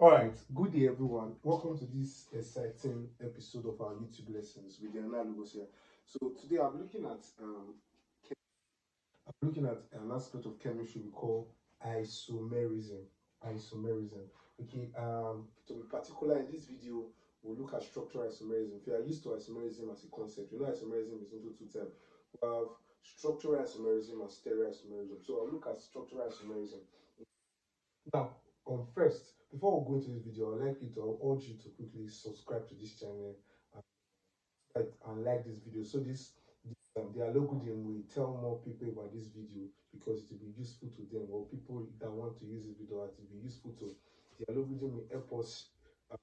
All right, good day, everyone. Welcome to this exciting episode of our YouTube lessons with the analogous here. So today I'm looking at an aspect of chemistry we call isomerism. Isomerism. Okay. To be particular, in this video, we'll look at structural isomerism. If you are used to isomerism as a concept, you know isomerism is into two types. We have structural isomerism and stereo isomerism. So I'll look at structural isomerism. Now, first, before we go into this video, I'll urge you to quickly subscribe to this channel and like this video. So the algorithm will tell more people about this video because it will be useful to them, or people that want to use this video, it will be useful to the algorithm will help us. Uh,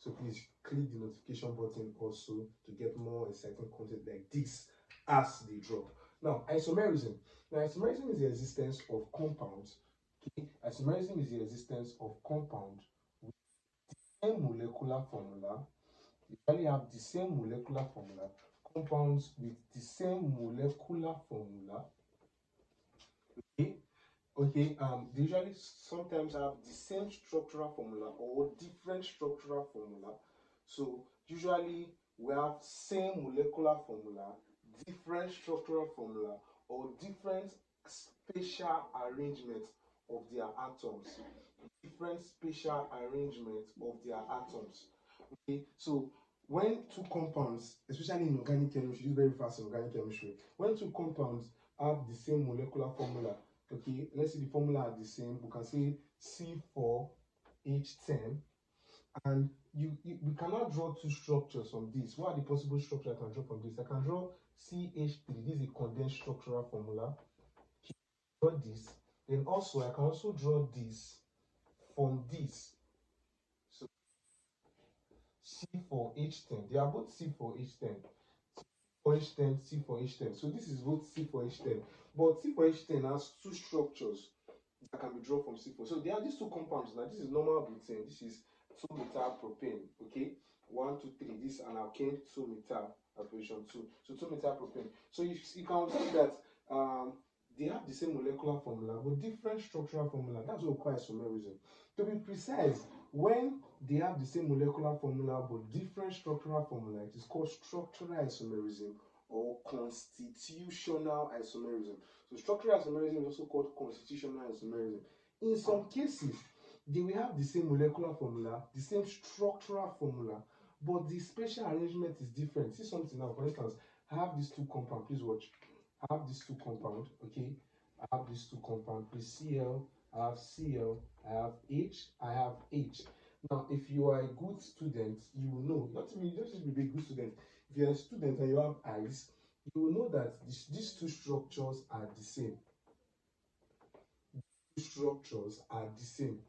so please click the notification button also to get more exciting content like this as they drop. Now, isomerism. Now, isomerism is the existence of compounds. Okay? Isomerism is the existence of compounds with the same molecular formula. You usually have the same molecular formula. Compounds with the same molecular formula. Okay? Okay, they usually sometimes have the same structural formula or different structural formula. So usually we have same molecular formula, different structural formula, or different spatial arrangement of their atoms. Different spatial arrangement of their atoms. Okay, so when two compounds, especially in organic chemistry, this is very fast in organic chemistry, when two compounds have the same molecular formula, okay, let's say the formula are the same, we can say C4H10, and we cannot draw two structures from this. What are the possible structures I can draw from this? I can draw CH3, this is a condensed structural formula. Draw this, then also I can also draw this from this. So C4H10, they are both C4H10. C4H10, C4H10. So this is both C4H10. But C4H10 has two structures that can be drawn from C4. So there are these two compounds. Now this is normal butane. This is 2-methyl propane. Okay, 1, 2, 3. This is an alkane 2-methyl position 2. So 2-methyl propane. So you can observe that they have the same molecular formula but different structural formula. That's what we call isomerism. To be precise, when they have the same molecular formula but different structural formula, it is called structural isomerism or constitutional isomerism. So structural isomerism is also called constitutional isomerism. In some cases, they will have the same molecular formula, the same structural formula, but the spatial arrangement is different. See something now, for instance, I have these two compounds. Please watch. I have these two compounds, okay? I have these two compounds. Please Cl, I have Cl, I have H, I have H. Now, if you are a good student, you will know, not just be a good student. If you're a student and you have eyes, you will know that these two structures are the same. These structures are the same,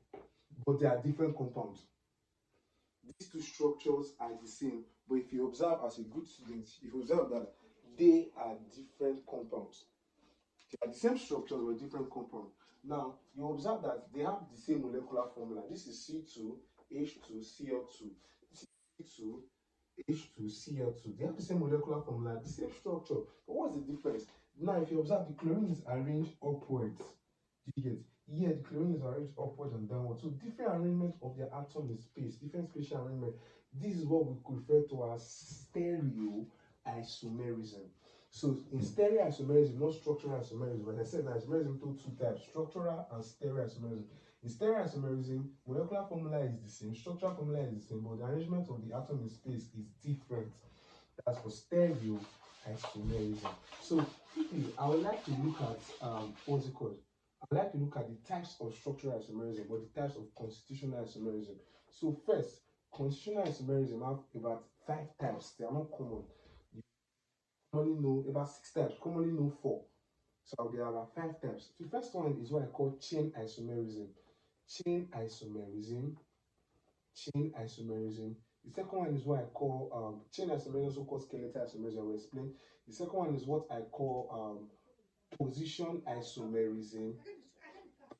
but they are different compounds. These two structures are the same, but if you observe as a good student, if you observe that they are different compounds. They are the same structures but different compounds. Now, you observe that they have the same molecular formula. This is C2H2Cl2. This is C2H2Cl2. They have the same molecular formula, the same structure. But what's the difference? Now, if you observe, the chlorine is arranged upwards. Do you get? Yeah, the chlorine is arranged upwards and downwards. So different arrangement of the atom in space, different spatial arrangement. This is what we refer to as stereo isomerism. So in stereo isomerism, not structural isomerism. As I said, isomerism two types, structural and stereo isomerism. In stereo isomerism, molecular formula is the same, structural formula is the same, but the arrangement of the atom in space is different. That's for stereo isomerism. So quickly, I would like to look at what's it called? I'd like to look at the types of structural isomerism or the types of constitutional isomerism. So first, constitutional isomerism have about 5 types. They are not common. You commonly know about 6 types, commonly know 4. So there are about 5 types. The first one is what I call chain isomerism. Chain isomerism. Chain isomerism. The second one is what I call chain isomerism, also called skeletal isomerism. I will explain. The second one is what I call position isomerism.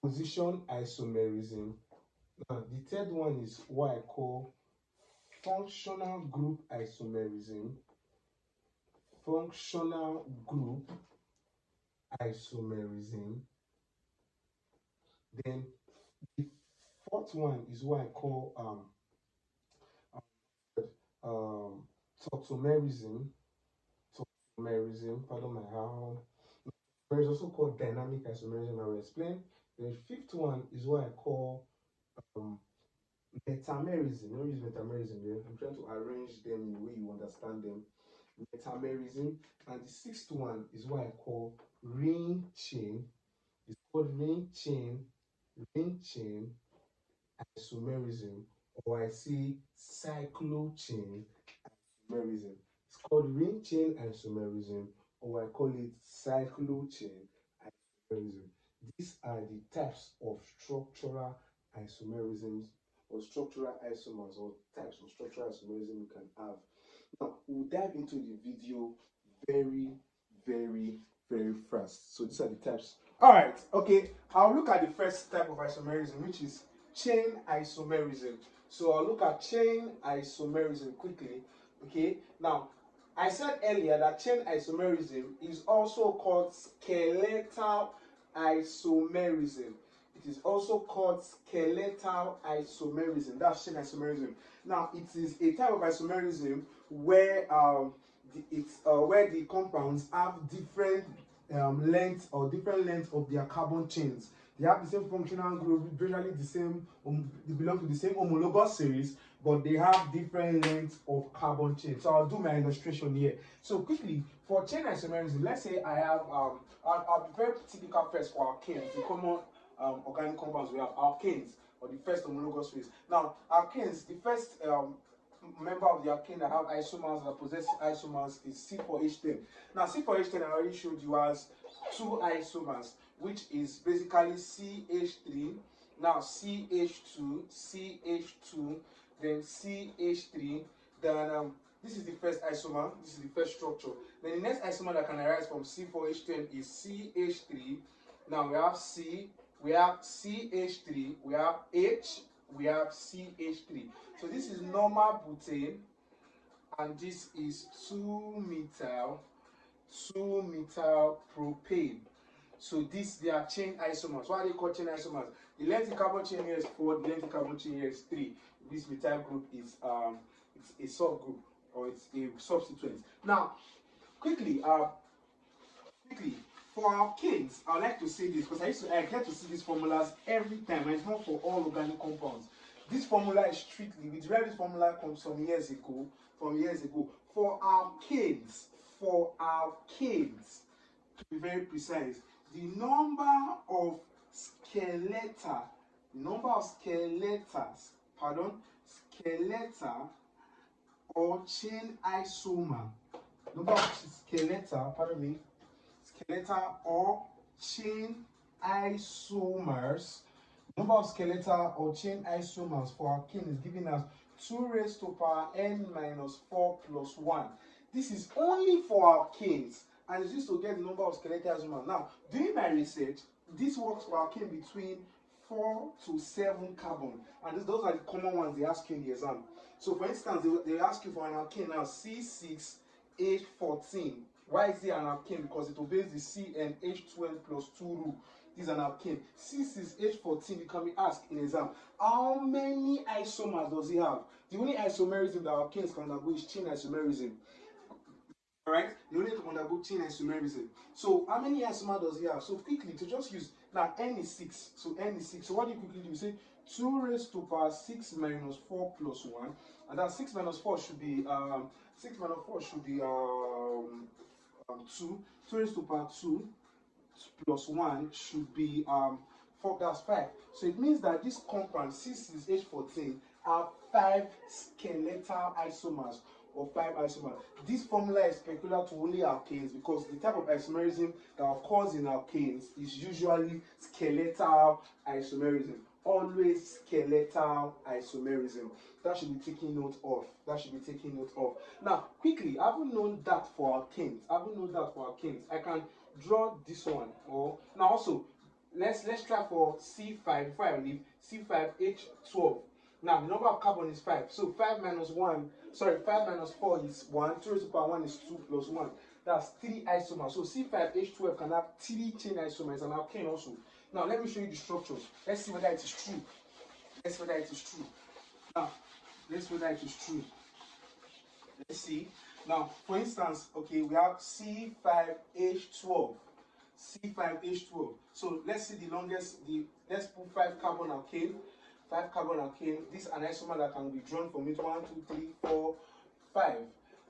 Position isomerism. Now, the third one is what I call functional group isomerism. Functional group isomerism. Then The fourth one is what I call um, tautomerism. Tautomerism, pardon my how. There is also called dynamic isomerism. I will explain. The fifth one is what I call um, metamerism. Let me use metamerism here. I'm trying to arrange them in the way you understand them. Metamerism. And the sixth one is what I call ring chain. It's called ring chain isomerism, or I say cyclochain isomerism. It's called ring chain isomerism, or I call it cyclochain isomerism. These are the types of structural isomerisms or structural isomers or types of structural isomerism you can have. Now, we'll dive into the video very, very, very fast. So these are the types. All right, okay. I'll look at the first type of isomerism, which is chain isomerism. So I'll look at chain isomerism quickly. Okay, now I said earlier that chain isomerism is also called skeletal isomerism. It is also called skeletal isomerism. That's chain isomerism. Now, it is a type of isomerism where where the compounds have different length or different length of their carbon chains. They have the same functional group, generally the same, they belong to the same homologous series, but they have different lengths of carbon chains. So I'll do my illustration here. So quickly, for chain isomerism, let's say I have, I'll be very typical first for alkanes, the common organic compounds we have, alkanes, or the first homologous phase. Now, alkanes, the first member of the alkane that have isomers, that possess isomers, is C4H10. Now, C4H10 I already showed you as two isomers, which is basically CH3, now CH2, CH2, then CH3, then this is the first isomer, this is the first structure. Then the next isomer that can arise from C4H10 is CH3. Now we have C, we have CH3, we have H, we have CH3. So this is normal butane, and this is 2-methyl propane. So they are chain isomers. Why are they called chain isomers? The length in carbon chain here is 4, the length in carbon chain here is 3. This methyl group is it's a subgroup, or it's a substituent. Now, quickly, for alkanes, I like to say this because I get to see these formulas every time, and it's not for all organic compounds. This formula is strictly, we derived this formula from years ago. For alkanes, to be very precise, the number of skeletal or chain isomer, number of skeletal or chain isomers. Number of skeletal or chain isomers for alkane is given as 2 raised to power n minus 4 plus 1. This is only for alkanes, and it's used to get the number of skeletal isomers. Now, during my research, this works for alkane between 4 to 7 carbon, and those are the common ones they ask you in the exam. So, for instance, they ask you for an alkane now, C6H14. Why is it an alkane? Because it obeys the C and H12 plus 2 rule. This is an alkane. C6H14, you can be asked in exam, how many isomers does it have? The only isomerism that alkanes can undergo is chain isomerism. Alright? The only to undergo chain isomerism. So how many isomers does it have? So quickly, to just use, now n is 6. So n is 6. So what do you quickly do? You say 2 raised to power 6 minus 4 plus 1. And that 6 minus 4 should be 2. 2 raised to power 2 plus 1 should be 4, that's 5. So it means that this compound C6H14 have 5 skeletal isomers, or 5 isomers. This formula is peculiar to only alkanes because the type of isomerism that occurs in alkanes is usually skeletal isomerism. Always skeletal isomerism. That should be taken note of. Now, quickly, I haven't known that for alkanes. I can draw this one. Or now also, let's try for C5 before I leave. C5H12. Now the number of carbon is 5. So 5 minus 4 is 1. 2 raised to power 1 is 2 plus 1. That's 3 isomers. So C5H12 can have 3 chain isomers, and alkane also. Now let me show you the structures. Let's see whether it is true. Let's see whether it is true. Now, let's see whether it is true. Let's see. Now, for instance, okay, we have C5H12. C5H12. So let's see the longest. Let's put 5 carbon alkane. 5 carbon alkane. This is an isomer that can be drawn from it. 1, 2, 3, 4, 5.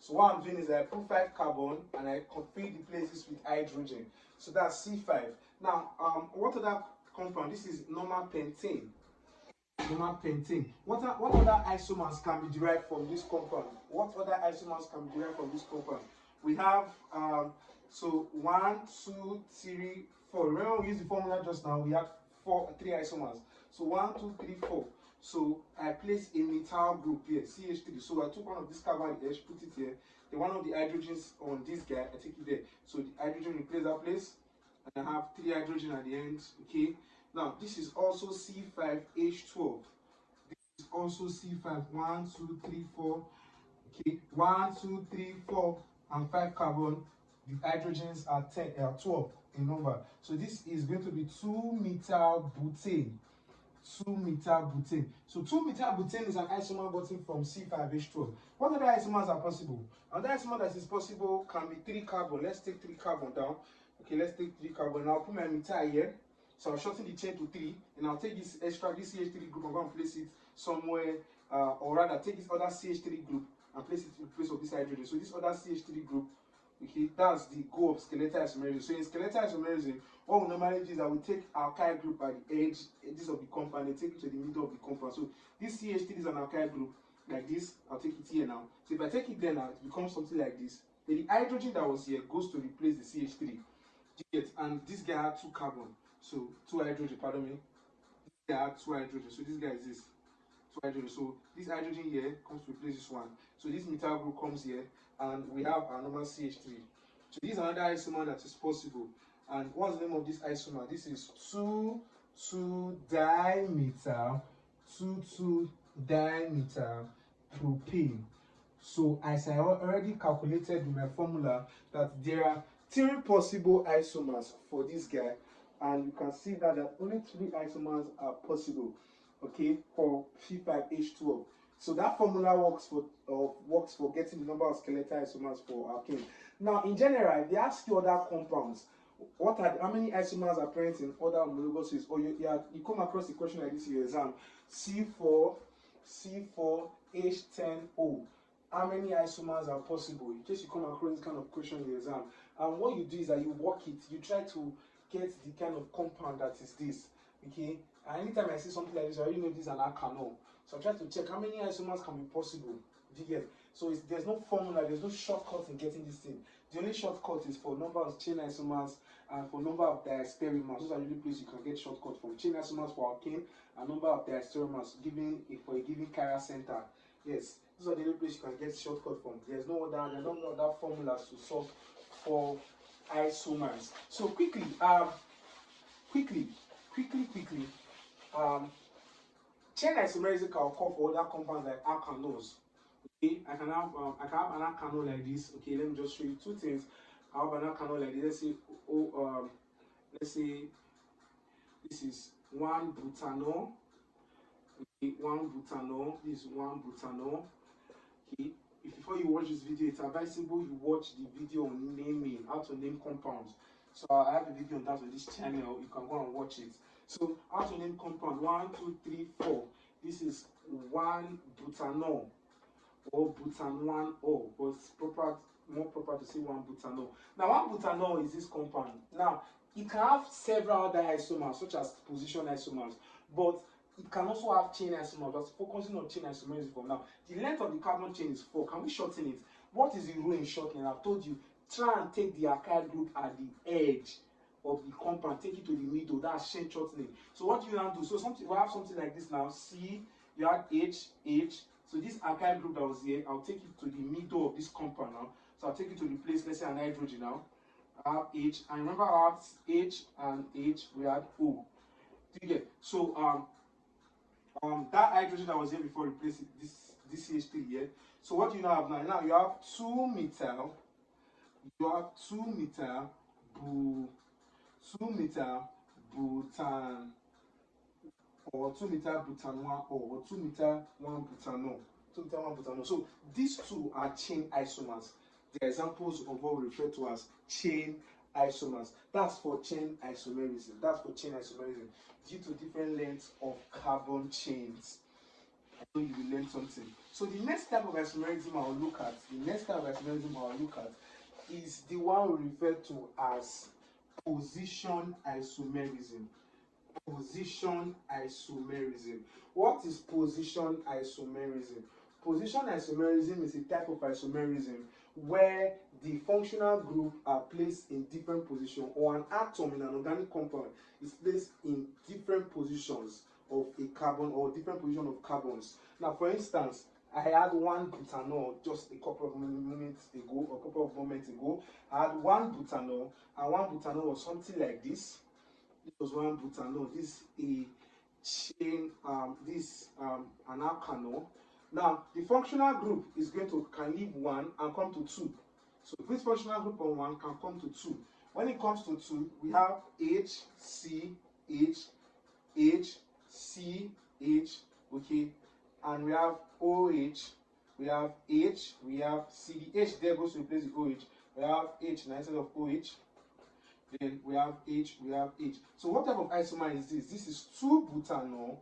So what I'm doing is I put 5 carbon and I fill the places with hydrogen. So that's C5. Now, what other compound? This is normal pentane. Normal pentane. What other isomers can be derived from this compound? What other isomers can be derived from this compound? We have so 1, 2, 3, 4. Remember we used the formula just now. We had 3 isomers. So 1, 2, 3, 4. So I place a methyl group here, CH3. So I took one of this carbon H, put it here. Then one of the hydrogens on this guy, I take it there. So the hydrogen replace that place, and I have 3 hydrogen at the end. Okay. Now this is also C5H12. This is also C5. 1, 2, 3, 4. Okay. 1, 2, 3, 4, and 5 carbon. The hydrogens are 12 in number. So this is going to be 2-methyl butane. 2-methyl butane. So 2-methyl butane is an isomer gotten from C5H12. What other isomers are possible? Another isomer that is possible can be 3 carbon. Let's take 3 carbon down. Okay, let's take 3 carbon. I'll put my methyl here. So I'll shorten the chain to 3, and I'll take this extra, this CH3 group, I'm going to place it somewhere, or rather take this other CH3 group and place it in place of this hydrogen. So this other CH3 group, okay, that's the goal of skeletal isomerism. So in skeletal isomerism, what we normally do is that we take alkyl group at the edges of the compound and take it to the middle of the compound. So this CH3 is an alkyl group like this. I'll take it here now. So if I take it there now, it becomes something like this. Then the hydrogen that was here goes to replace the CH3. And this guy had 2 carbon. So 2 hydrogen, pardon me. This guy had 2 hydrogen. So this guy is this. 2 hydrogen. So this hydrogen here comes to replace this one. So this methyl group comes here, and we have our normal CH3. So this is another isomer that is possible. And what's the name of this isomer? This is 2,2-dimethyl, 2,2-dimethyl propane. So as I already calculated with my formula that there are 3 possible isomers for this guy, and you can see that only 3 isomers are possible, okay, for C5H12. So that formula works for getting the number of skeletal isomers for alkane. Now, in general, if they ask you other compounds, how many isomers are present in other homologous ways, or you come across a question like this in your exam, C4H10O. How many isomers are possible? In case you come across this kind of question in the exam, and what you do is that you work it, you try to get the kind of compound that is this, okay? And anytime I see something like this, I already know this is an alkanol. So I try to check how many isomers can be possible. Do you get? So there's no formula, there's no shortcut in getting this thing. The only shortcut is for number of chain isomers and for number of diastereomers. Those are the only places you can get shortcut from. Chain isomers for alkane and number of diastereomers for a given chiral center. Yes, those are the only places you can get shortcut from. There's no other formulas to solve for isomers. So quickly, chain isomerism can occur for other compounds like alkanols. Okay, I can have an alkanol like this. Okay, let me just show you 2 things. I have an alkanol like this. Let's say this is 1-butanol. Okay, 1-butanol. This is 1-butanol. Okay, before you watch this video, it's advisable you watch the video on naming, how to name compounds. So I have a video on that on this channel. You can go and watch it. So how to name compound 1, 2, 3, 4. This is 1-butanol or butan-1-O, but it's more proper to say 1-butanol. Now 1-butanol is this compound. Now it can have several other isomers such as position isomers, but it can also have chain isomers. But focusing on chain isomerism for now. The length of the carbon chain is 4. Can we shorten it? What is the rule in shortening? I've told you, try and take the alkyl group at the edge of the compound, take it to the middle. That's chain shortening. So what do you now do? So we have something like this now. C, you have H. So this alkyl group that was here, I'll take it to the middle of this compound now. So I'll take it to the place, let's say an hydrogen now. I have H, and remember I have H and H, we had O. Do you get? So that hydrogen that was here before replace this CH3 here. So what do you now have now? Now you have 2-methyl. You have 2-methyl butan, or 2-methyl butanol, or 2-methyl 1-butanol. 2-methyl 1-butanol. So these two are chain isomers. They are examples of what we refer to as chain isomers. That's for chain isomerism. That's for chain isomerism. Due to different lengths of carbon chains. I know you will learn something. So the next type of isomerism I'll look at, is the one we refer to as position isomerism. Position isomerism. What is position isomerism? Position isomerism is a type of isomerism where the functional group are placed in different positions, or an atom in an organic compound is placed in different positions of a carbon, or different position of carbons. Now, for instance, I had 1-butanol just a couple of moments ago. I had 1-butanol, and 1-butanol was something like this. This was 1-butanol. This is a chain, an alkanol. Now, the functional group is going to can leave 1 and come to 2. So this functional group of 1 can come to 2. When it comes to 2, we have H, C, H, H, C, H, okay, and we have OH, we have H, we have C. The H there goes to replace the OH. We have H now instead of OH. Then we have H, we have H. So what type of isomer is this? This is 2-butanol.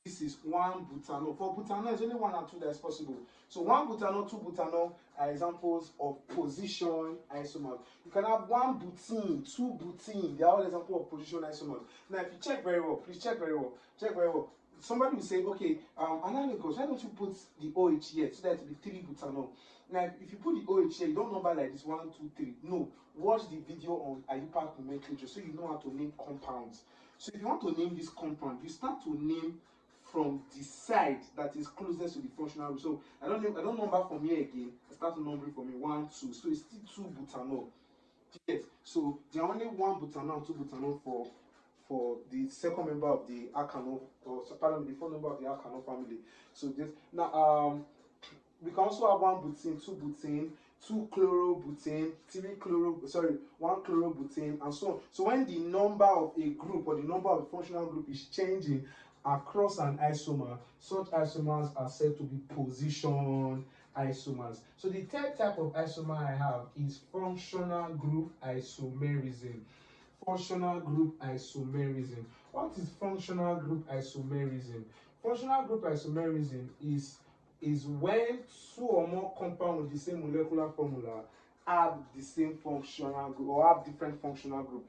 This is 1-butanol. For butanol, there's only 1 and 2 that is possible. So 1-butanol, 2-butanol are examples of position isomers. You can have 1-butene, 2-butene. They are all examples of position isomers. Now, if you check very well, please check very well. Check very well. Somebody will say, okay, analogous, why don't you put the OH here so that it will be 3-butanol? Now, if you put the OH here, you don't number like this 1, 2, 3. No, watch the video on IUPAC nomenclature so you know how to name compounds. So if you want to name this compound, you start to name from the side that is closest to the functional group. So I don't number from here again. I start to number from here 1, 2. So it's still 2-butanol. Yes. So there are only 1-butanol and 2-butanol for the second member of the alkanol, or pardon me, the fourth member of the alkanol family. So this now we can also have 1-butene, 2-butene, 2-chlorobutane, 1-chlorobutane, and so on. So when the number of a group or the number of a functional group is changing across an isomer, such isomers are said to be position isomers. So the third type of isomer I have is functional group isomerism. Functional group isomerism. What is functional group isomerism? Functional group isomerism is when 2 or more compounds with the same molecular formula have the same functional group, or have different functional group.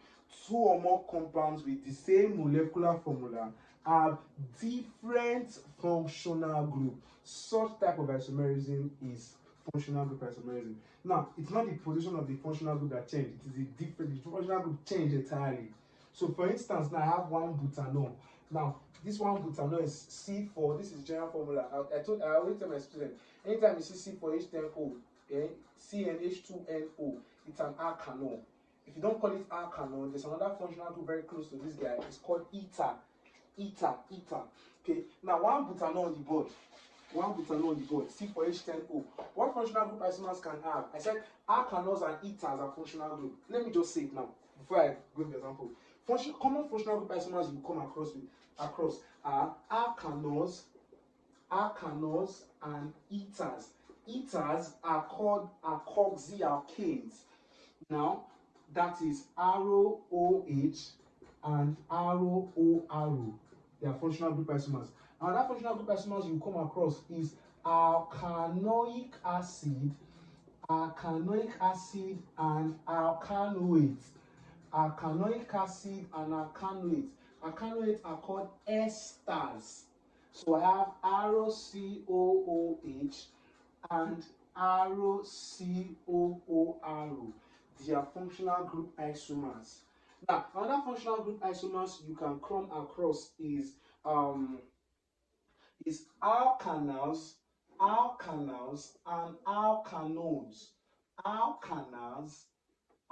2 or more compounds with the same molecular formula have different functional group. Such type of isomerism is functional group isomerism. Now, it's not the position of the functional group that changed, it is the functional group changed entirely. So for instance, now I have 1-butanol. Now, this 1-butanol is C4. This is general formula. I always tell my students, anytime you see C4H10O, CnH2NO, it's an alkanol. If you don't call it alkanol, there's another functional group very close to this guy. It's called ether. Okay, now 1-butanol on the board. 1-butanol on the board, C4H10O. What functional group isomers can have? I said alkanols and ethers are functional group. Let me just say it now before I go into the example. Common functional group isomers you come across are alkanols, and ethers. Ethers are called carboxyalkanes. Now, that is ROOH and ROORO. They are functional group isomers. Another functional group isomers you come across is alkanoic acid, and alkanoates. Alkanoic acid and alkanoates. Alkanoates are called esters. So I have ROCOOH and ROCOORO. They are functional group isomers. Now, another functional group isomers you can come across is alkanals, and alkanones.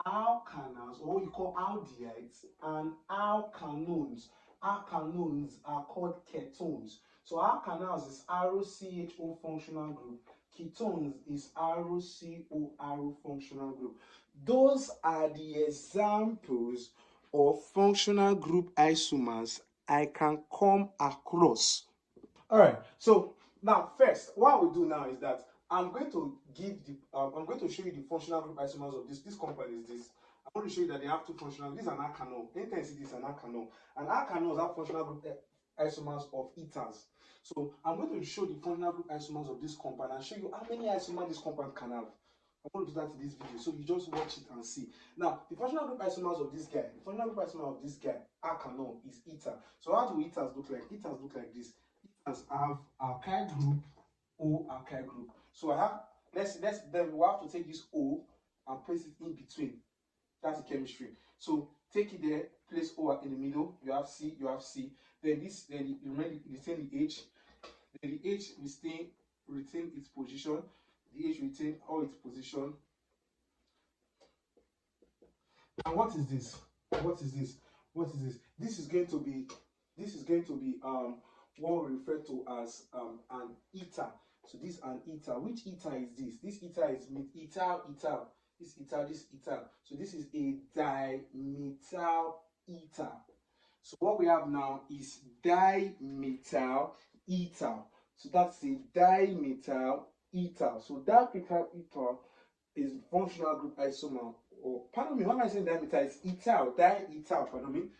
Alkanals, or what you call aldehydes, and alkanones. Alkanones are called ketones. So alkanals is ROCHO functional group. Ketones is ROCORO functional group. Those are the examples or functional group isomers I can come across. All right. So now, first, what I will do now is that I'm going to show you the functional group isomers of this. This compound is this. I want to show you that they have two functional. This is an alkanol. Anytime you see this, an alkanol. And alkanols have functional group isomers of ethers. So I'm going to show the functional group isomers of this compound and show you how many isomers this compound can have. I'm going to do that in this video, so you just watch it and see. Now, the functional group isomers of this guy, the functional group isomer of this guy, alkanol, is ether. So how do ethers look like? Ethers look like this. Ethers have alkyl group, O alkyl group. So I have then we have to take this O and place it in between. That's the chemistry. So take it there, place O in the middle. You have C, you have C. Then you retain the H. Then the H retain its position. The H retain all its position. And what is this? What is this? What is this? This is going to be what we refer to as an ether. So this is an ether. Which ether is this? This ether is ethyl. This ether, this ether. So this is a dimethyl ether. So what we have now is dimethyl ether. So that's a dimethyl ether. So dimethyl ether is functional group isomer. Or pardon me, what am I saying dimethyl? It's ethyl, diethyl, pardon me.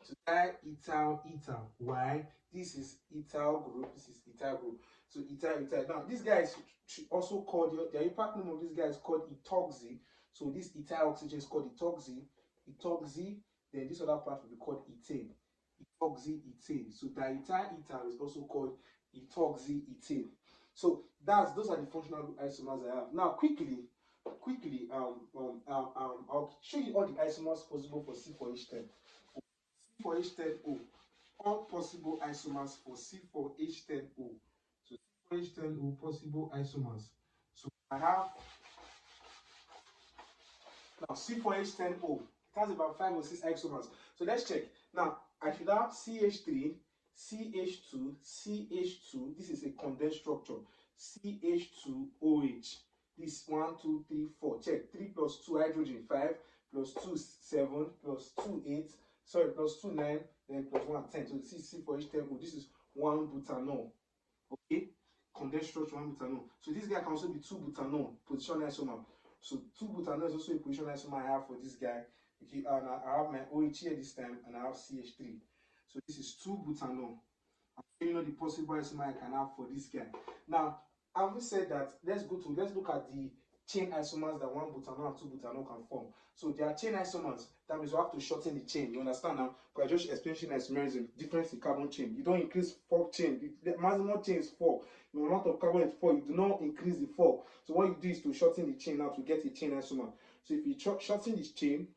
So diethyl ether. Why? This is ethyl group, this is ethyl group. So ethyl. Now this guy is also called, the impact name of this guy is called ethoxy. So this ethyl oxygen is called ethoxy. Then this other part will be called ethane. Ethoxyethane. So diethyl ether is also called ethoxyethane. So those are the functional group isomers I have. Now quickly, I'll show you all the isomers possible for C4H10. C4H10O. All possible isomers for C4H10O. So C4H10O possible isomers. So I have now C4H10O. It has about 5 or 6 isomers. So let's check. Now I should have CH3, CH2, CH2. This is a condensed structure. CH2OH. This 1, 2, 3, 4. Check. 3 plus 2 hydrogen 5 plus 2 7 plus 2 8. Sorry, plus 2 9. Then plus 1 10. So this is C4H10O. This is 1 butanol. Okay, condensed structure 1 butanol. So this guy can also be 2 butanol position isomer. So 2 butanol is also a position isomer I have for this guy. Okay, and I have my OH here this time, and I have CH3. So this is 2 butanol. You know the possible isomer I can have for this guy. Now, having said that, let's look at the chain isomers that 1 butanol and 2 butanol can form. So they are chain isomers. That means you have to shorten the chain. You understand now? Because I just explained isomerism, difference in carbon chain. You don't increase 4 chain. The maximum chain is 4. The amount of carbon is 4. You do not increase the 4. So what you do is to shorten the chain now to get a chain isomer. So if you shorten this chain,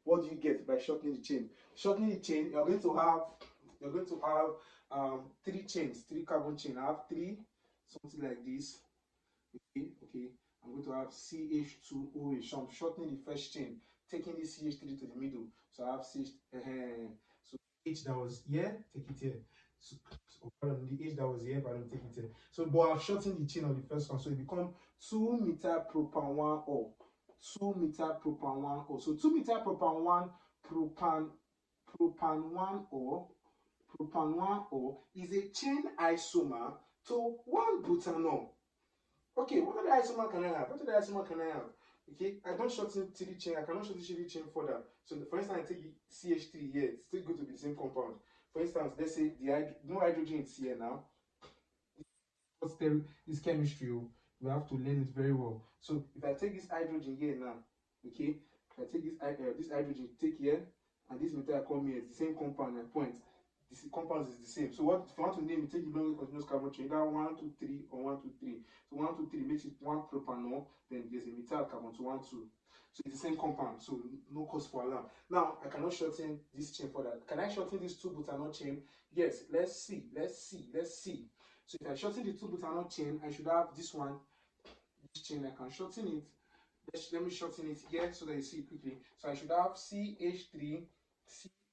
what do you get by shortening the chain? Shortening the chain, you're going to have 3 chains, 3 carbon chain. I have 3, something like this. Okay. I'm going to have CH2OH. So I'm shortening the first chain, taking this CH3 to the middle. So I have CH. So H that was here, take it here. So pardon, the H that was here, but I don't take it here. So, but I've shortened the chain of the first one, so it becomes 2-methyl-propan-1-O. 2-methyl-propan-1-O. So 2-methyl-propan-1 propan-1-O. Propan-1-O is a chain isomer to 1 butanol. Okay, what other isomer can I have? Okay, I don't shorten 3 chain. I cannot shorten 3 chain further. So, for instance, I take CH3 here. It's still going to be the same compound. For instance, let's say no hydrogen is here now. This chemistry, we have to learn it very well. So, if I take this hydrogen here now, okay, if I take this hydrogen, take here, and this metal come here, it's the same compound. My point. This compound is the same. So what if you want to name it, take the long continuous carbon chain, either 1, 2, 3 or 1, 2, 3. So 1, 2, 3 makes it 1 propanol, then there's a methyl carbon, so 1, 2. So it's the same compound, so no cause for alarm. Now I cannot shorten this chain further. Can I shorten this 2 butanol chain? Yes, let's see. So if I shorten the 2 butanol chain, I should have this one, this chain, I can shorten it. Let me shorten it here so that you see it quickly. So I should have CH3,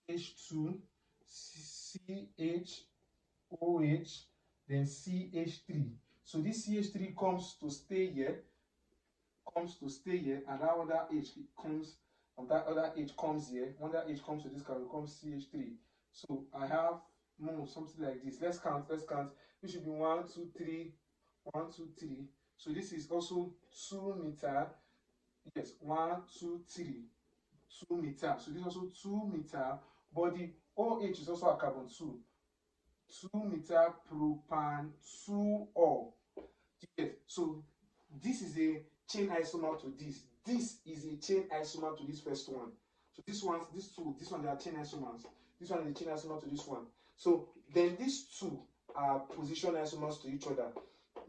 CH2, CHOH, then CH3. So this CH3 comes to stay here, and that other H comes that other H comes here. When that H comes to this carbon, becomes CH3. So I have something like this. Let's count. This should be 1, 2, 3, 1, 2, 3. So this is also 2 meter. Yes, 1, 2, 3, 2 meter. So this is also 2 meter. But the OH is also a carbon 2. 2 meter propan 2-ol. Yes. So this is a chain isomer to this. This is a chain isomer to this first one. So this one, they are chain isomers. This one is a chain isomer to this one. So then these two are position isomers to each other.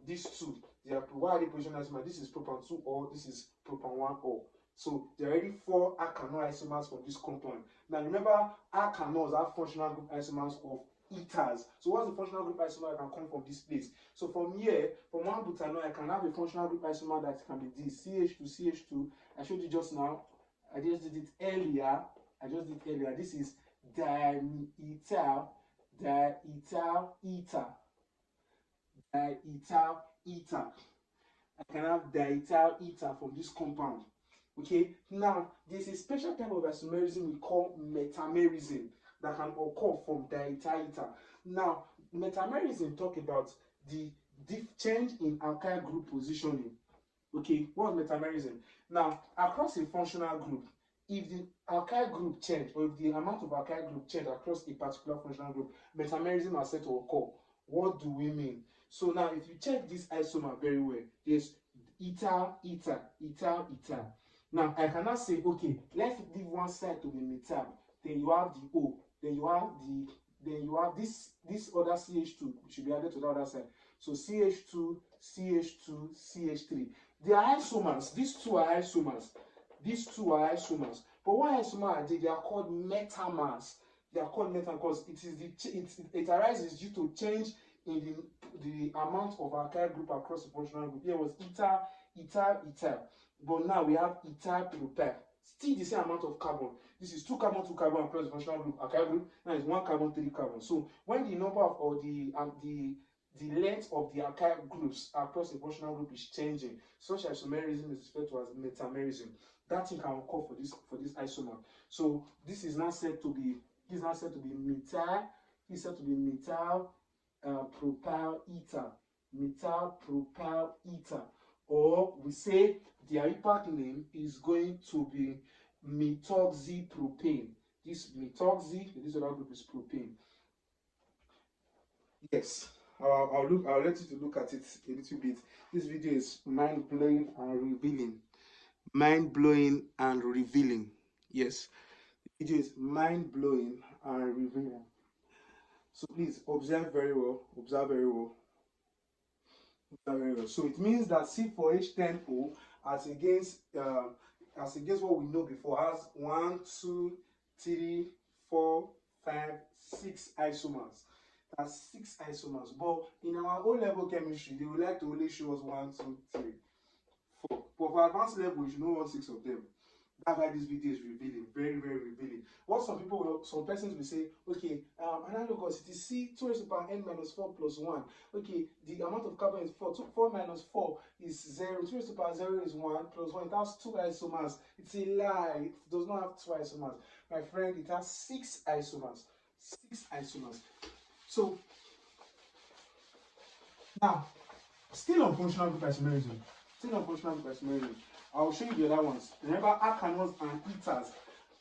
These two, they are, why are they position isomers? This is propan 2-ol, this is propan 1-ol. So there are already 4 alkanol isomers from this compound. Now remember, alkanols have functional group isomers of ethers. So what's the functional group isomer that can come from this place? So from here, from one butanol, I can have a functional group isomer that can be this CH2, CH2. I showed you just now. I just did it earlier. This is dimethyl ether. I can have diethyl ether from this compound. Okay, now there's a special type of isomerism we call metamerism that can occur from diethyl ether. Now, metamerism talk about the change in alkyl group positioning. Okay, what's metamerism? Now, across a functional group, if the alkyl group change, or if the amount of alkyl group change across a particular functional group, metamerism are said to occur. What do we mean? So now, if you check this isomer very well, there's ethyl. Now, I cannot say, okay, let's leave one side to be methyl. Then you have the O. Then you have this other CH2 should be added to the other side. So CH2, CH3. They are isomers. These two are isomers. But what isomer are they? They are called metamers. They are called metamers because it arises due to change in the amount of alkyl group across the functional group. Here was ethyl. But now we have ethyl propyl. Still the same amount of carbon. This is 2 carbon across the functional group, alkyl group. Now it's 1 carbon, 3 carbon. So when the number of, or the length of the alkyl groups across the functional group is changing, such isomerism is referred to as metamerism. That thing can occur for this isomer. So this is now said to be methyl. It's said to be methyl propyl ether. Or we say their IUPAC name is going to be methoxypropane. This methoxy, this other group is propane. Yes, I'll let you to look at it a little bit. This video is mind-blowing and revealing. Yes, the video is mind-blowing and revealing. So please observe very well. So it means that C4H10O as against what we know before has 1, 2, 3, 4, 5, 6 isomers. That's 6 isomers. But in our O-level chemistry, they would like to only show us 1, 2, 3, 4. But for advanced level, you should know all 6 of them. That's why this video is revealing, very, very revealing. What some persons will say, okay, analogous, it is C 2 raised to the power n minus 4 plus 1. Okay, the amount of carbon is 4. 4 minus 4 is 0. 2 raised to the power 0 is 1 plus 1. It has 2 isomers. It's a lie. It does not have 2 isomers. My friend, it has 6 isomers. 6 isomers. So, now, still on functional group isomerism. I'll show you the other ones. Remember, alkanols and ethers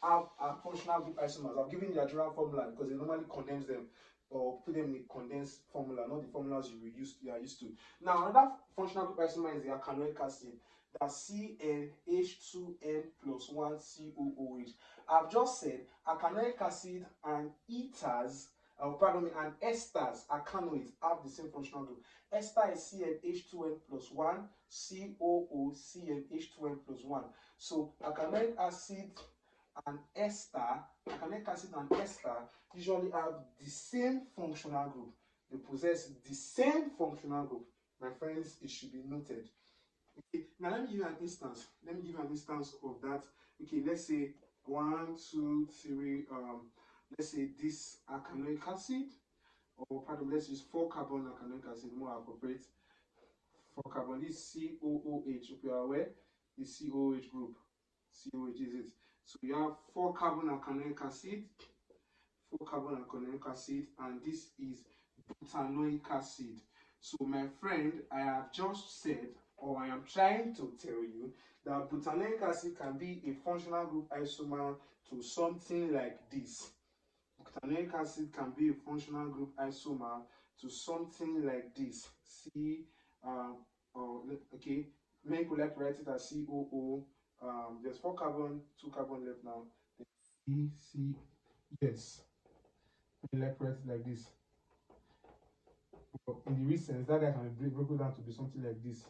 have functional group isomers. I've given you the general formula because they normally condense them or put them in a condensed formula, not the formulas you are used to. Now, another functional group isomer is the alkanoic acid. That's CnH2n plus 1 COOH. I've just said alkanoic acid and ethers, and esters, alkanoids, have the same functional group. Ester is CnH2n plus 1, COO, CnH2n plus 1. So alkanoic acid and ester usually have the same functional group. They possess the same functional group. My friends, it should be noted. Okay, now let me give you an instance. Of that. Okay, let's say 1, 2, 3. Let's say this alkanoic acid, or pardon, let's use 4 carbon alkanoic acid, more appropriate. 4 carbon, this COOH, if you are aware, this COOH group. COOH is it. So you have 4 carbon alkanoic acid, 4 carbon alkanoic acid, and this is butanoic acid. So my friend, I have just said, or I am trying to tell you, that butanoic acid can be a functional group isomer to something like this. Butanoic acid can be a functional group isomer to something like this. C, okay, maybe we like to write it as COO. There's 4 carbon, 2 carbon left now. C, yes. We like to write it like this. But in the real sense, that guy can be broken down to be something like this.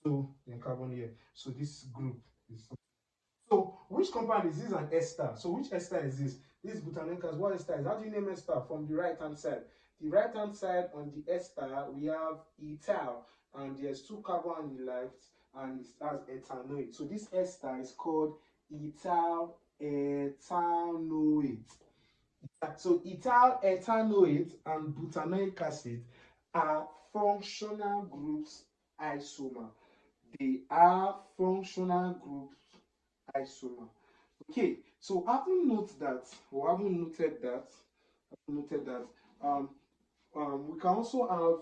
So then carbon here. So this group is. So which compound is this? An ester. So which ester is this? This is butanoic acid. What ester is? How do you name ester from the right hand side? The right hand side on the ester we have ethyl, and there's 2 carbon on the left, and it has ethanoate. So this ester is called ethyl ethanoate. So ethyl ethanoate and butanoic acid are functional groups isomer. They are functional groups isomer. Okay, so having noted that, we can also have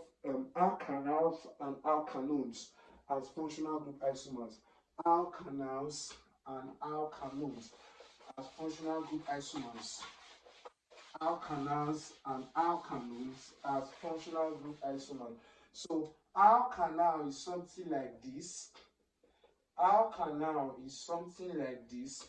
alkanals and alkanones as functional group isomers. Alkanals and alkanones as functional group isomers. Alkanals and alkanones as functional group isomers. So alkanal is something like this. Alkanal is something like this.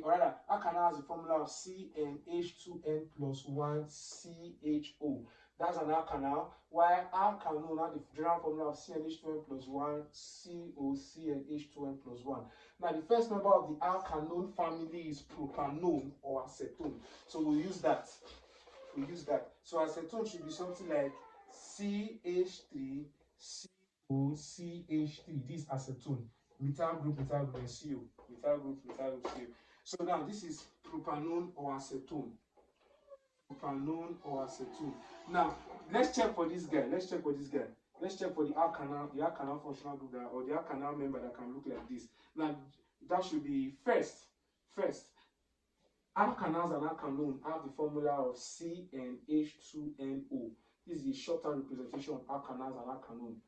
Or rather, alkanal has the formula of CnH2n plus 1 CHO. That's an alkanal. While alkanone has the general formula of CnH2n plus 1 COCnH2n plus 1. Now, the first member of the alkanone family is propanone or acetone. So we'll use that. So acetone should be something like CH3 COCH3. This is acetone. Methyl group, and CO. Methyl group, CO. So now this is propanone or acetone. Propanone or acetone. Now let's check for this guy. Let's check for the alkanal functional group that, or the alkanal member that can look like this. Now that should be first. Alkanals and alkanone have the formula of CnH2nO. This is a shorter representation of alkanals and alkanone.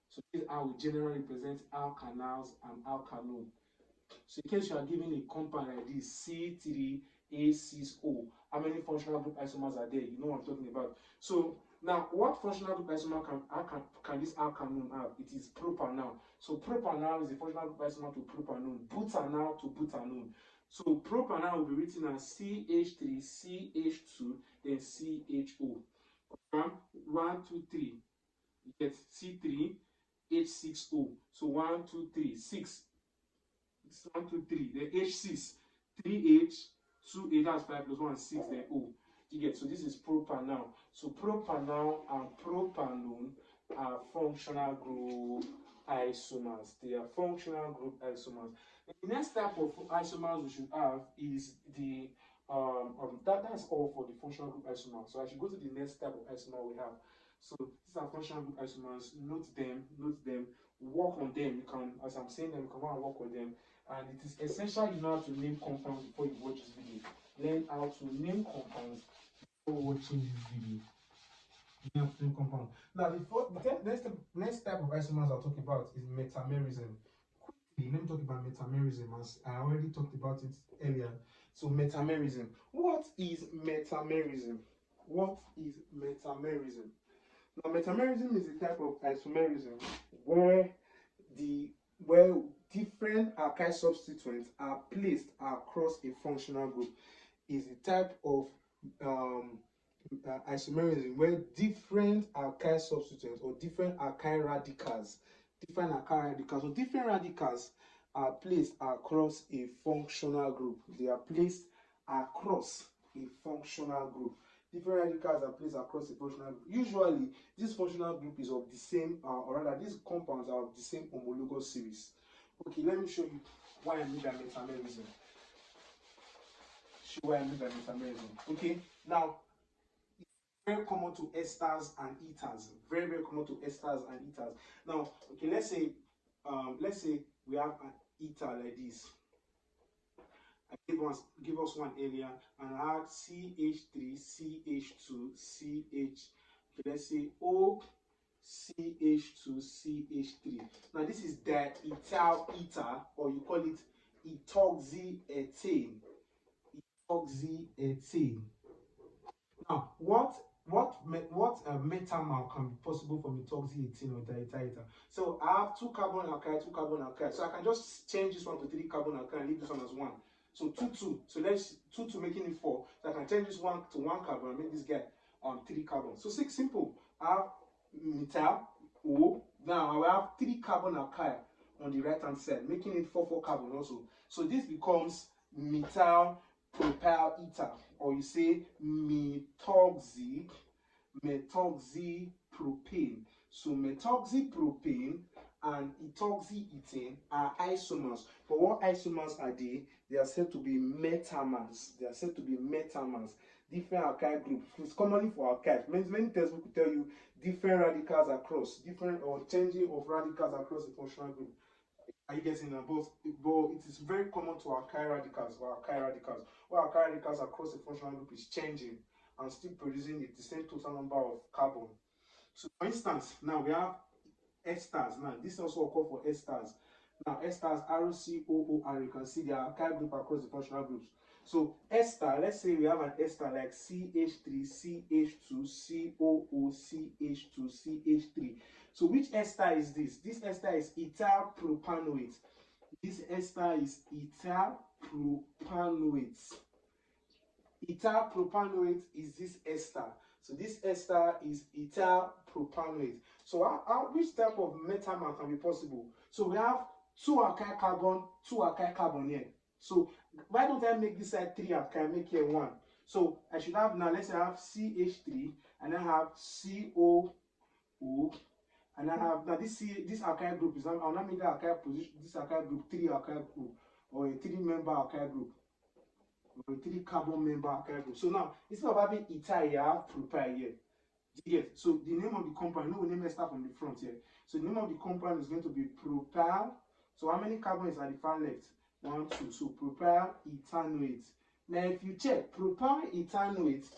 So this is how we generally represent alkanals and alkanone. So in case you are given a compound like this, C3A6O, how many functional group isomers are there? You know what I'm talking about. So now, what functional group isomer can this alkanone have? It is propanal. So propanal is a functional group isomer to propanone. Butanal to butanone. So propanal will be written as CH3, CH2, then CHO. 1, 2, 3. You get C3, H6O. So 1, 2, 3, 6. It's 1, 2, 3. Then H6, 3H, 2H, that's 5 plus 1, 6, then O. You get, so this is propanal. So propanal and propanone are functional group isomers. They are functional group isomers. The next type of isomers we should have is the that's all for the functional group isomers. So I should go to the next type of isomer we have. So these are functional group isomers. Note them, work on them. You can, as I'm saying them, you can go and work on them. And it is essential you know how to name compounds before you watch this video. Learn how to name compounds before watching this video. Name compound. Now the next type of isomers I'll talk about is metamerism. Quickly, let me talk about metamerism, as I already talked about it earlier. So metamerism. What is metamerism? What is metamerism? Now metamerism is a type of isomerism where different alkyl substituents are placed across a functional group. Is a type of isomerism where different alkyl substituents or different alkyl radicals are placed across a functional group. They are placed across a functional group. Different radicals are placed across a functional group. Usually, this functional group is of the same, or rather, these compounds are of the same homologous series. Okay, let me show you why I mean by metamerism. Okay, now it's very common to esters and ethers. Very common to esters and ethers. Now, okay, let's say we have an ether like this. give us one earlier, and I had CH3, CH2, CH. Okay, let's say O CH2, CH3. Now this is diethyl ether, or you call it ethoxyethane. Ethoxyethane. Now, what metamer can be possible from ethoxyethane or diethyl ether? So I have two carbon alkyl, two carbon alkyl. So I can just change this one to 3 carbon alkyl and leave this one as 1. So 2 2. So let's 2 2 making it 4. So I can change this one to 1 carbon and make this guy 3 carbon. So 6 simple. I have methyl O. Now I will have 3 carbon alkyl on the right hand side, making it 4 4 carbon also. So this becomes methyl propyl ether, or you say methoxypropane. So methoxypropane and ethoxyethane are isomers. But what isomers are they? They are said to be metamers. They are said to be metamers. Different alkyl groups. It's commonly for alkyls. Many textbooks will tell you different radicals across, different or changing of radicals across the functional group. Are you getting that? But it is very common to alkyl radicals or alkyl radicals. Where alkyl radicals across the functional group is changing and still producing the same total number of carbon. So for instance, now we have esters. Now this also occurs for esters. Now esters, RCOOR, you can see the alkyl group across the functional groups. So ester, let's say we have an ester like CH3, CH2, COO, CH2, CH3. So which ester is this? This ester is ethyl propanoate. This ester is ethyl propanoate. Ethyl propanoate is this ester. So this ester is ethyl propanoate. So which type of metamer can be possible? So we have 2 alkyl carbon here. So why don't I make this side 3 alkyl, make here 1? So I should have now, let's say I have CH3 and I have COO, and I have now this alkyl group is now, I'll not make the alkyl position, this alkyl group 3 alkyl group, or a 3-member alkyl group, or a 3 carbon member alkyl group. So now instead of having ethyl here, I have propyl here. Yes, so the name of the compound, we name ester from the front here. So the name of the compound is going to be propyl. So how many carbons are the far left? 1, 2. So propyl ethanoate. Now if you check propyl ethanoate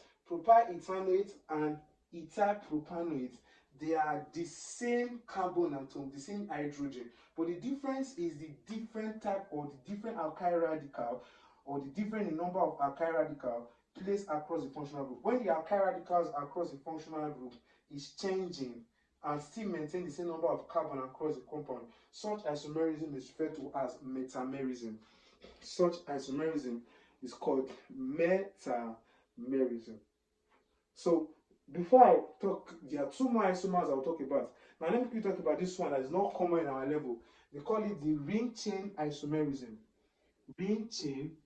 and ethyl propanoate, they are the same carbon atom, the same hydrogen. But the difference is the different type or the different alkyl radical, or the different number of alkyl radical placed across the functional group. When the alkyl radicals across the functional group is changing and still maintain the same number of carbon across the compound, such isomerism is referred to as metamerism. Such isomerism is called metamerism. So before I talk, there are 2 more isomers I'll talk about. Now let me quickly talk about this one that is not common in our level. They call it the ring chain isomerism. Ring chain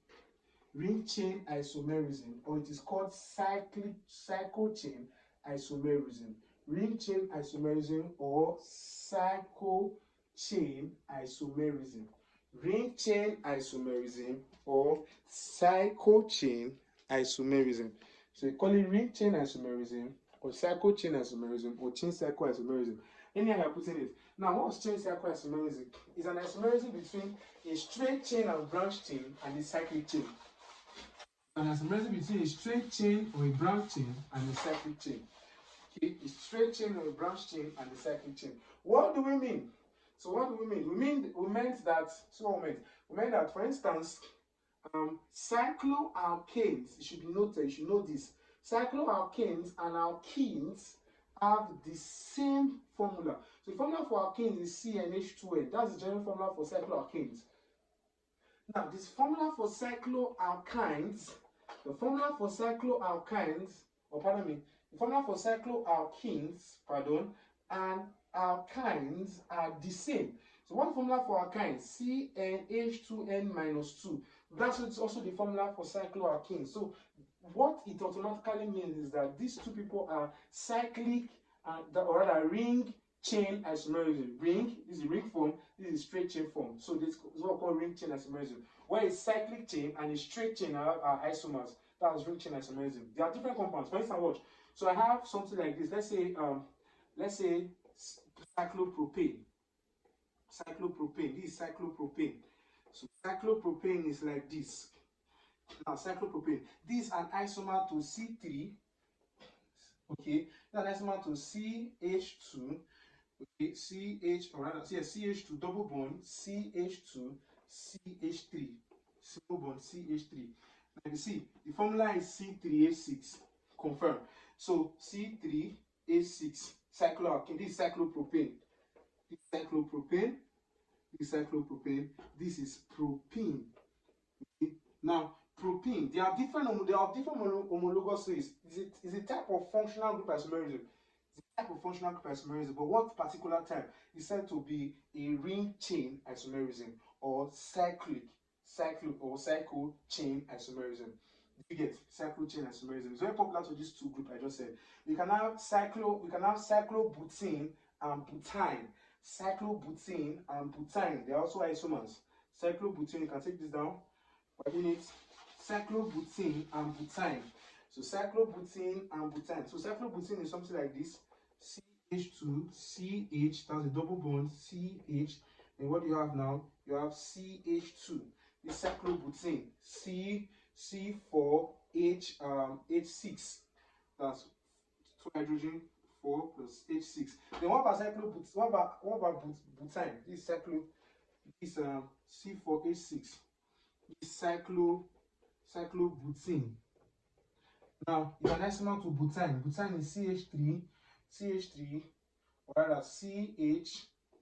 isomerism, or it is called cycle chain isomerism. Ring chain isomerism or cycle chain isomerism. Ring chain isomerism or cycle chain isomerism. So you call it ring chain isomerism or cycle chain isomerism or chain cycle isomerism. Anyhow you're putting it. Now what's chain cycle isomerism? It's an isomerism between a straight chain and branch chain and a cyclic chain. An isomerism between a straight chain or a branch chain and a cyclic chain. Okay, a straight chain or a branch chain and a cyclic chain. What do we mean? So what do we mean? We meant that, for instance, cycloalkanes, it should be noted, you should know this. Cycloalkanes and alkenes have the same formula. So the formula for alkanes is CnH2n. That's the general formula for cycloalkanes. Now, this formula for cycloalkynes, the formula for cycloalkenes and alkynes are the same. So what formula for alkynes? CnH2n-2. That's also the formula for cycloalkenes. So what it automatically means is that these 2 people are cyclic, or rather ring chain isomerism. Ring, this is ring form, this is straight chain form. So this is what we call ring chain isomerism. Where a cyclic chain and a straight chain are isomers. That's ring chain isomerism. There are different compounds. For instance, watch. So I have something like this. Let's say cyclopropane. This is cyclopropane. So cyclopropane is like this. Now, cyclopropane. This is an isomer to C3. Okay, that's an isomer to CH2. Okay, CH, or rather, yes, CH2 double bond, CH2, CH3, single bond, CH3. Now you see, the formula is C3H6. Confirm. So C3H6, cycloalkane. This is cyclopropane. This is cyclopropane. This is cyclopropane. This is propene. Okay. Now, propene, they are different homologous ways. It's a type of functional group isomerism. It's a type of functional group isomerism, but what particular type is said to be a ring chain isomerism or cyclic or cycle chain isomerism. You get cycle chain isomerism. It's very popular to these two groups I just said. We can have cyclobutene and butene. Cyclobutene and butene, they are also isomers. Cyclobutene, you can take this down. 5 minutes. Cyclobutene and butene. So cyclobutene and butene. So cyclobutene is something like this. CH2, CH, that's a double bond, CH. And what do you have now? You have CH2. This cyclobutene. C4H H6. That's 2 hydrogen, 4 plus H6. Then what about cyclobutene? What about butene? This C4H6. This cyclobutene. Now, it's an isomer to butene. Butene is CH3, or rather CH,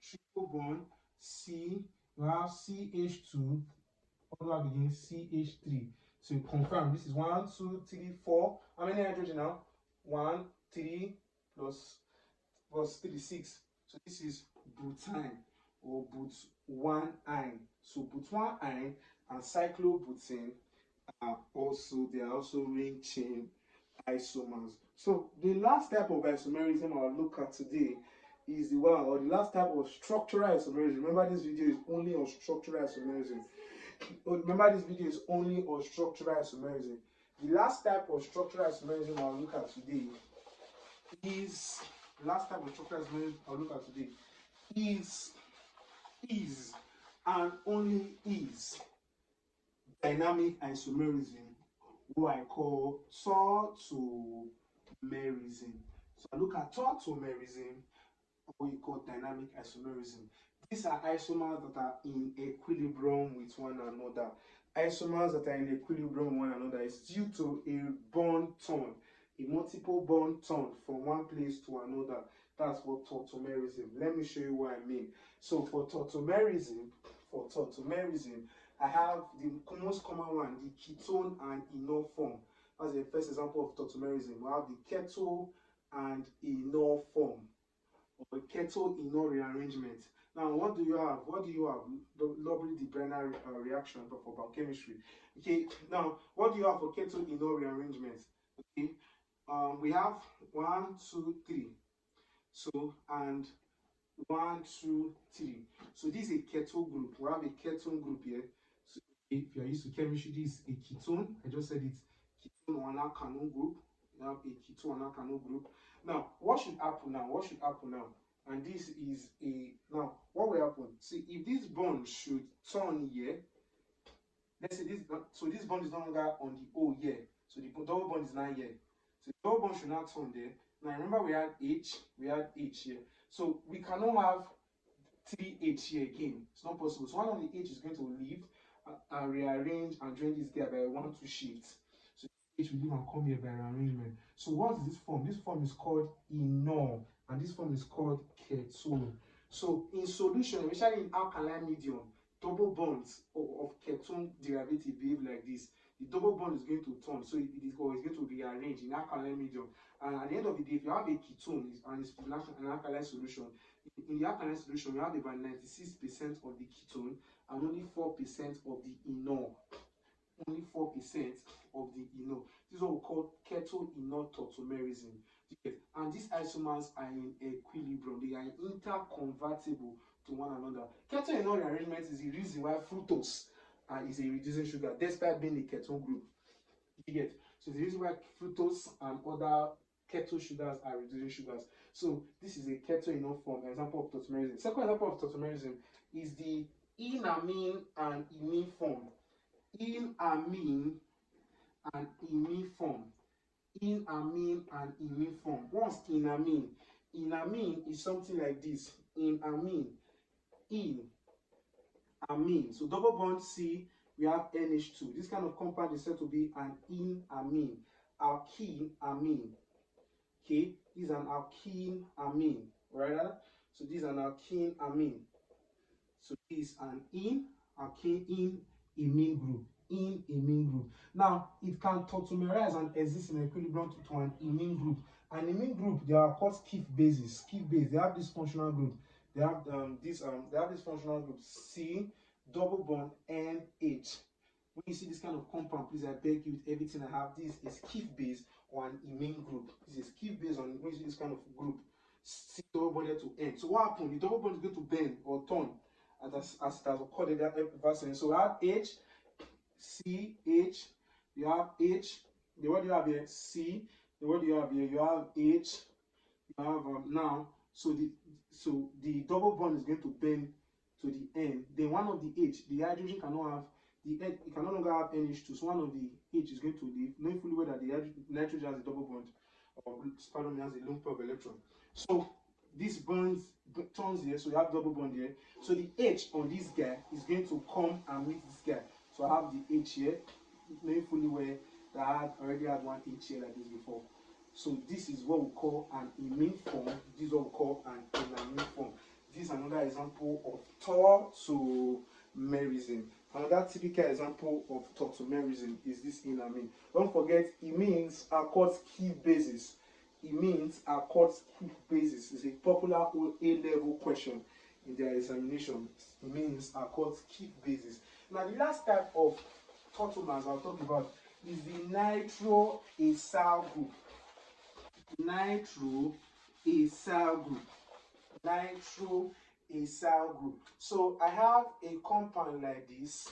triple bond, C, you have CH2, all the way begin CH3. So you confirm this is 1, 2, 3, 4. How many hydrogen now? 1, 3 plus 3, 6. So this is butene or but1-ine. So but1-ine and cyclobutene they are also ring chain isomers. So the last type of isomerism I'll look at today is the last type of structural isomerism. Remember, this video is only on structural isomerism. The last type of structural isomerism I'll look at today is and only is dynamic isomerism, what I call tautomerism. So I look at tautomerism, what you call dynamic isomerism. These are isomers that are in equilibrium with one another. Isomers that are in equilibrium with one another is due to a bond turn, a multiple bond turn from one place to another. That's what tautomerism. Let me show you what I mean. So for tautomerism, I have the most common one, the ketone and enol form. That's the first example of tautomerism. We have the keto and enol form, or keto-enol rearrangement. Now, what do you have? Lovely the Brenner reaction for biochemistry. Okay, now, what do you have for keto-enol rearrangement? Okay, we have 1, 2, 3. So, and 1, 2, 3. So this is a keto group. We have a ketone group here. So if you are used to chemistry, this is a ketone. I just said it's ketone or an alkanol group. You have a ketone and alkanol group. Now, what should happen now? And this is now what will happen? See, if this bond should turn here, let's say this, so this bond is no longer on the O here. So the double bond is now here. So the double bond should not turn there. Now remember we had H here. So we cannot have 3H here again. It's not possible. So one of the H is going to leave and rearrange and join this guy by 1, 2 shifts. So H will leave and come here by rearrangement. So what is this form? This form is called enol, and this form is called ketone. So in solution, especially in alkaline medium, double bonds of ketone derivative behave like this. The double bond is going to turn, so it is going to rearrange in alkaline medium. And at the end of the day, if you have a ketone and it's an alkaline solution, in the alkaline solution, you have about 96% of the ketone and only 4% of the enol. Only 4% of the enol. This is what we call keto-enol tautomerism. And these isomers are in equilibrium. They are interconvertible to one another. Keto-enol rearrangement is the reason why fructose is a reducing sugar, despite being a ketone group. You get? So the reason why fructose and other keto sugars are reducing sugars. So this is a keto-enol form, example of tautomerism. Second example of tautomerism is the enamine and imine form. Enamine and imine form. Inamine and imine form. What's inamine? Inamine is something like this. Inamine. Inamine. So double bond C, we have NH2. This kind of compound is said to be an inamine. Alkene amine. Okay, this is an alkene amine. Right? So this is an alkene amine. So this is an alkene imine group. Imine group. Now it can tautomerize and exist in equilibrium to an imine group. An imine group, they are called Schiff bases. Schiff base, they have this functional group. They have this functional group C double bond NH. When you see this kind of compound, please I beg you with everything I have. This is Schiff base or an imine group. This is Schiff base on when you see this kind of group. C double bonded to N. So what happens? The double bond is going to bend or turn as it has occurred in that version. So we have H, C, H, you have H, the word you have here, C, the word you have here, you have H, you have now, so the double bond is going to bend to the end. Then one of the H, the hydrogen cannot have, it can no longer have NH2, so one of the H is going to leave, knowing fully well that the nitrogen has a double bond, or pardon me, has a lone pair of electron. So this bonds turns here, so you have double bond here. So the H on this guy is going to come and meet this guy. So I have the H here, knowing fully well that I already had one H here like this before. So this is what we call an imine form. This is what we call an enamine form. This is another example of tautomerism. Another typical example of tautomerism is this enamine. Don't forget, imines are called Schiff bases. Imines are called Schiff bases. It's a popular A-level question in their examination. Imines are called Schiff bases. Now the last type of tautomers I'll talk about is the nitro-acyl group. Nitro-acyl group. Nitro-acyl group. So I have a compound like this.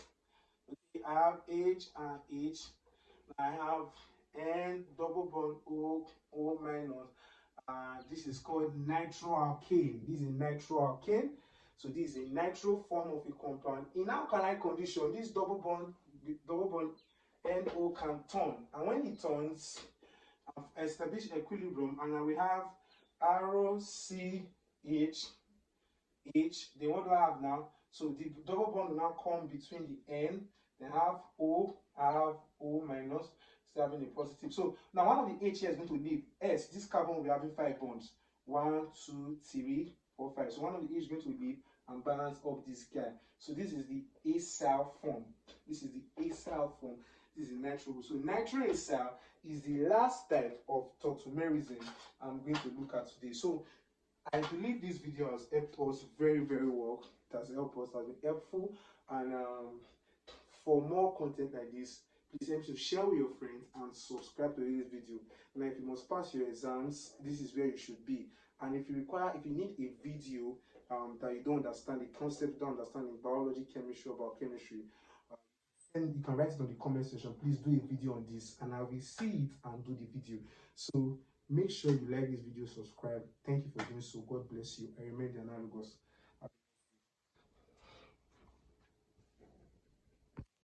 Okay, I have H and H. I have N double bond O minus. This is called nitroalkane. This is a nitroalkane. So this is a nitro form of a compound. In alkaline condition, this double bond NO can turn, and when it turns, I've established equilibrium, and now we have arrow CH H. Then what do I have now? So the double bond will now come between the N, then have O, I have O minus, still having a positive. So now one of the H here is going to leave. S, this carbon will be having 5 bonds. 1, 2, 3, 4, 5. So one of the H is going to leave and balance up this guy. So this is the acyl form. This is the acyl form. This is nitro. So nitro-acyl is the last type of tautomerism I'm going to look at today. So I believe this video has helped us very, very well. It has helped us, has been helpful. And for more content like this, please help to share with your friends and subscribe to this video. Now, if you must pass your exams, this is where you should be. And if you need a video that you don't understand, the concept you don't understand in biology, chemistry, or biochemistry, then you can write it on the comment section. Please do a video on this, and I will see it and do the video. So make sure you like this video, subscribe. Thank you for doing so. God bless you. I remain the analogous.